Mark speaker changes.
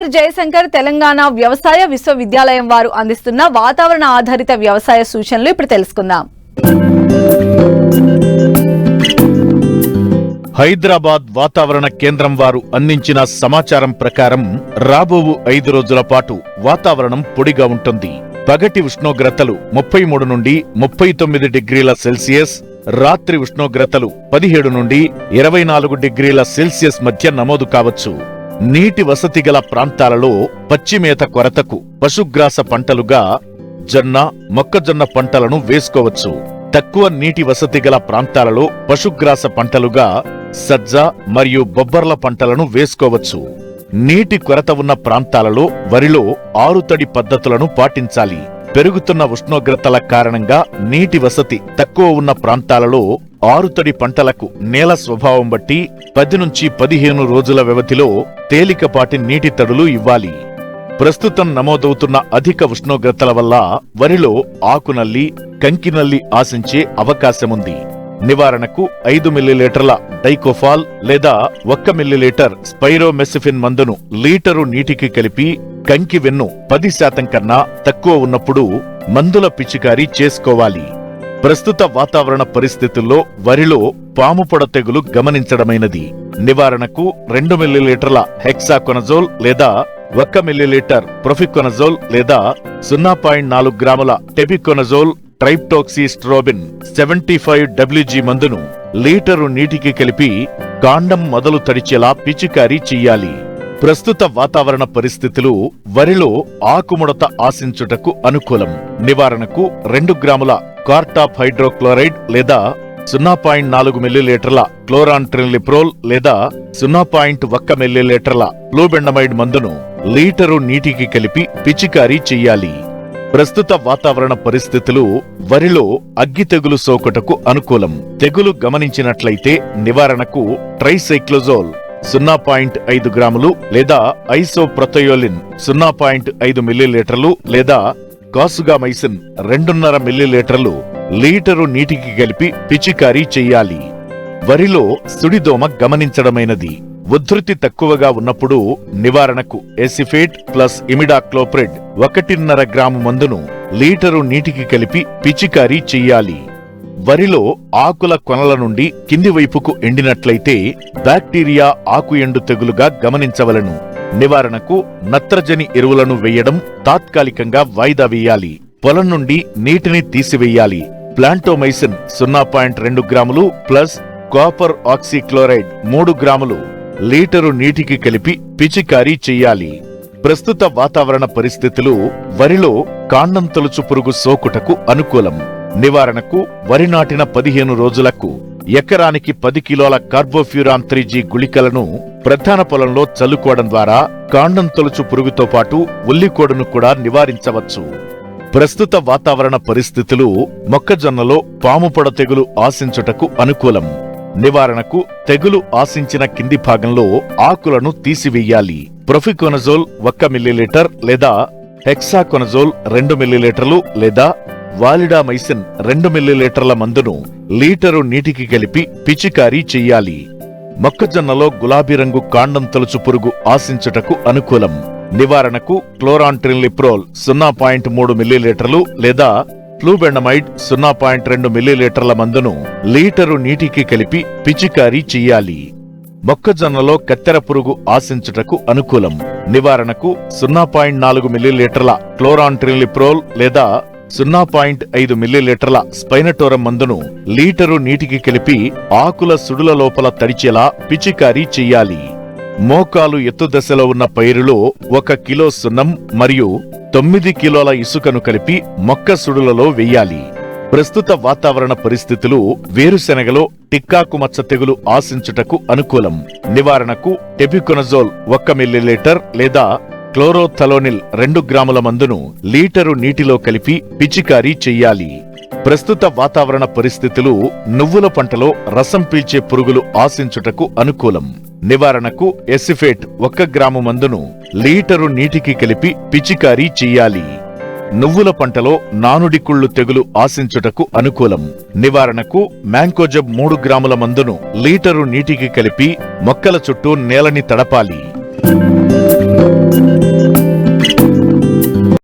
Speaker 1: జయశంకర్ తెలంగాణ వ్యవసాయ విశ్వవిద్యాలయం వారు అందిస్తున్న వాతావరణ ఆధారిత వ్యవసాయ సూచనలు ఇప్పుడు తెలుసుకుందాం.
Speaker 2: హైదరాబాద్ వాతావరణ కేంద్రం వారు అందించిన సమాచారం ప్రకారం రాబోవు 5 రోజుల పాటు వాతావరణం పొడిగా ఉంటుంది. పగటి ఉష్ణోగ్రతలు 33 నుండి 39 డిగ్రీల సెల్సియస్, రాత్రి ఉష్ణోగ్రతలు 17 నుండి 24 డిగ్రీల సెల్సియస్ మధ్య నమోదు కావచ్చు. నీటి వసతి గల ప్రాంతాలలో పచ్చిమేత కొరతకు పశుగ్రాస పంటలుగా జొన్న, మొక్కజొన్న పంటలను వేసుకోవచ్చు. తక్కువ నీటి వసతి గల ప్రాంతాలలో పశుగ్రాస పంటలుగా సజ్జ మరియు బొబ్బర్ల పంటలను వేసుకోవచ్చు. నీటి కొరత ఉన్న ప్రాంతాలలో వరిలో ఆరుతడి పద్ధతులను పాటించాలి. పెరుగుతున్న ఉష్ణోగ్రతల కారణంగా నీటి వసతి తక్కువ ఉన్న ప్రాంతాలలో ఆరుతడి పంటలకు నేల స్వభావం బట్టి 10 నుంచి 15 రోజుల వ్యవధిలో తేలికపాటి నీటి తడులు ఇవ్వాలి. ప్రస్తుతం నమోదవుతున్న అధిక ఉష్ణోగ్రతల వల్ల వరిలో ఆకునల్లి, కంకినల్లి ఆశించే అవకాశముంది. నివారణకు 5 మిల్లీలీటర్ల డైకోఫాల్ లేదా 1 మిల్లీలీటర్ స్పైరోమెసిఫిన్ మందును లీటరు నీటికి కలిపి కంకి వెన్ను 10% కన్నా తక్కువ ఉన్నప్పుడు మందుల పిచికారీ చేసుకోవాలి. ప్రస్తుత వాతావరణ పరిస్థితుల్లో వరిలో పాముపొడ తెగులు గమనించడమైనది. నివారణకు 2 మిల్లీలీటర్ల హెక్సాకొనజోల్ లేదా 1 మిల్లీలీటర్ ప్రొఫికొనజోల్ లేదా 0.4 గ్రాముల టెబికొనజోల్ ట్రైప్టోక్సిస్ట్రోబిన్ 75 WG మందును లీటరు నీటికి కలిపి కాండం మొదలు తడిచేలా పిచికారీ చెయ్యాలి. ప్రస్తుత వాతావరణ పరిస్థితులు వరిలో ఆకుముడత ఆశించుటకు అనుకూలం. నివారణకు 2 గ్రాముల కార్టాప్ హైడ్రోక్లోరైడ్ లేదా 0.4 మిల్లీలీటర్ల క్లోరాంట్రిన్లిప్రోల్ లేదా 0.1 మిల్లీలీటర్ల ఫ్లూబెండమైడ్ మందును లీటరు నీటికి కలిపి పిచికారీ చెయ్యాలి. ప్రస్తుత వాతావరణ పరిస్థితులు వరిలో అగ్గి తెగులు సోకుటకు అనుకూలం. తెగులు గమనించినట్లయితే నివారణకు ట్రైసైక్లోజోల్ 0.5 గ్రాములు లేదా ఐసోప్రొథయోలిన్ 0.5 మిల్లీలీటర్లు లేదా కాసుగామైసిన్ 2.5 మిల్లీలీటర్లు లీటరు నీటికి కలిపి పిచికారీ చెయ్యాలి. వరిలో సుడిదోమ గమనించడమైనది. ఉధృతి తక్కువగా ఉన్నప్పుడు నివారణకు ఎసిఫేట్ ప్లస్ ఇమిడాక్లోప్రిడ్ 1.5 గ్రాము మందును లీటరు నీటికి కలిపి పిచికారీ చెయ్యాలి. వరిలో ఆకుల కొనల నుండి కింది వైపుకు ఎండినట్లయితే బ్యాక్టీరియా ఆకు ఎండు తెగులుగా గమనించవలను. నివారణకు నత్రజని ఎరువులను వేయడం తాత్కాలికంగా వాయిదా వేయాలి. పొలం నుండి నీటిని తీసివేయాలి. ప్లాంటోమైసిన్ 0.2 గ్రాములు ప్లస్ కాపర్ ఆక్సీక్లోరైడ్ 3 గ్రాములు లీటరు నీటికి కలిపి పిచికారీ చెయ్యాలి. ప్రస్తుత వాతావరణ పరిస్థితులు వరిలో కాండం తొలుచు పురుగు సోకుటకు అనుకూలం. నివారణకు వరి నాటిన 15 రోజులకు ఎకరానికి 10 కిలోల కార్బోఫ్యూరాన్ 3G గుళికలను ప్రధాన పొలంలో చల్లుకోవడం ద్వారా కాండం తొలుచు పురుగుతో పాటు ఉల్లికోడును కూడా నివారించవచ్చు. ప్రస్తుత వాతావరణ పరిస్థితులు మొక్కజొన్నలో పాముపొడ తెగులు ఆశించుటకు అనుకూలం. నివారణకు తెగులు ఆశించిన కింది భాగంలో ఆకులను తీసివేయాలి. ప్రొఫికొనజోల్ 1 మిల్లీలీటర్ లేదా హెక్సాకొనజోల్ 2 మిల్లీలీటర్లు లేదా వాలిడామైసిన్ 2 మిల్లీలీటర్ల మందును లీటరు నీటికి కలిపి పిచికారీ చెయ్యాలి. మొక్కజొన్నలో గులాబీ రంగు కాండం తొలుచు పురుగు ఆశించుటకు అనుకూలం. నివారణకు క్లోరాంట్రిన్లిప్రోల్ 0.3 మిల్లీలీటర్లు లేదా ఫ్లూబెండమైడ్ 0.2 మిల్లీలీటర్ల మందును లీటరు నీటికి కలిపి పిచికారీ చెయ్యాలి. మొక్కజొన్నలో కత్తెర పురుగు ఆశించుటకు అనుకూలం. నివారణకు 0.4 మిల్లీలీటర్ల క్లోరాంట్రిన్లిప్రోల్ లేదా 0.5 మిల్లీలీటర్ల స్పైనటోరం మందును లీటరు నీటికి కలిపి ఆకుల సుడుల లోపల తడిచేలా పిచికారీ చెయ్యాలి. మోకాలు ఎత్తు దశలో ఉన్న పైరులో 1 కిలో సున్నం మరియు 9 కిలోల ఇసుకను కలిపి మొక్క సుడులలో వెయ్యాలి. ప్రస్తుత వాతావరణ పరిస్థితులు వేరుశెనగలో టిక్కాకు మచ్చ తెగులు ఆశించుటకు అనుకూలం. నివారణకు టెబికొనజోల్ 1 మిల్లీలీటర్ లేదా క్లోరోథలోనిల్ 2 గ్రాముల మందును లీటరు నీటిలో కలిపి పిచికారీ చెయ్యాలి. ప్రస్తుత వాతావరణ పరిస్థితులు నువ్వుల పంటలో రసం పీల్చే పురుగులు ఆశించుటకు అనుకూలం. నివారణకు ఎసిఫేట్ 1 గ్రాము మందును లీటరు నీటికి కలిపి పిచికారీ చెయ్యాలి. నువ్వుల పంటలో నానుడి కుళ్ళు తెగులు ఆశించుటకు అనుకూలం. నివారణకు మ్యాంకోజబ్ 3 గ్రాముల మందును లీటరు నీటికి కలిపి మొక్కల చుట్టూ నేలని తడపాలి.